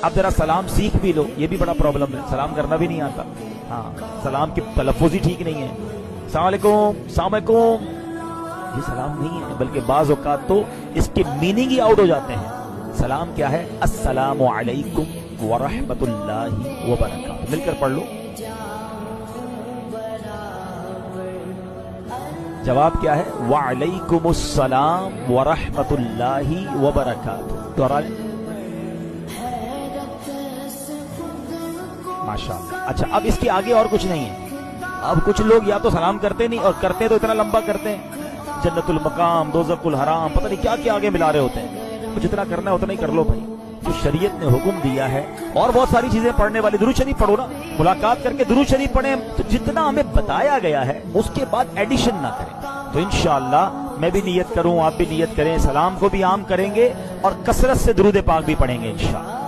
اب ذرا سلام سیکھ بھی لو، یہ بھی بڑا پرابلم ہے، سلام کرنا بھی نہیں آتا. ہاں سلام کی تلفظ ہی ٹھیک نہیں ہے. السلام علیکم، السلام علیکم، یہ سلام نہیں ہے، بلکہ بعض اوقات تو اس کے میننگ ہی آؤٹ ہو جاتے ہیں. سلام کیا ہے؟ السلام علیکم ورحمۃ اللہ وبرکاتہ. مل کر پڑھ لو. جواب کیا ہے؟ وعلیکم السلام ورحمۃ اللہ وبرکاتہ. دوہرا لیں. ماشاءاللہ. اچھا اب اس کے آگے اور کچھ نہیں ہے. اب کچھ لوگ یا تو سلام کرتے نہیں، اور کرتے تو اتنا لمبا کرتے ہیں، جنت المقام، دوزخ الحرام، پتہ نہیں کیا کیا آگے ملا رہے ہوتے ہیں. جتنا کرنا ہے اتنا ہی کر لو بھائی، جو شریعت نے حکم دیا ہے. اور بہت ساری چیزیں پڑھنے والی، درود شریف پڑھو نا، ملاقات کر کے درود شریف پڑھیں. تو جتنا ہمیں بتایا گیا ہے اس کے بعد ایڈیشن نہ کریں. تو انشاءاللہ میں بھی نیت کروں، آپ بھی نیت کریں، سلام کو بھی عام کریں گے اور کثرت سے درود پاک بھی پڑھیں گے انشاءاللہ.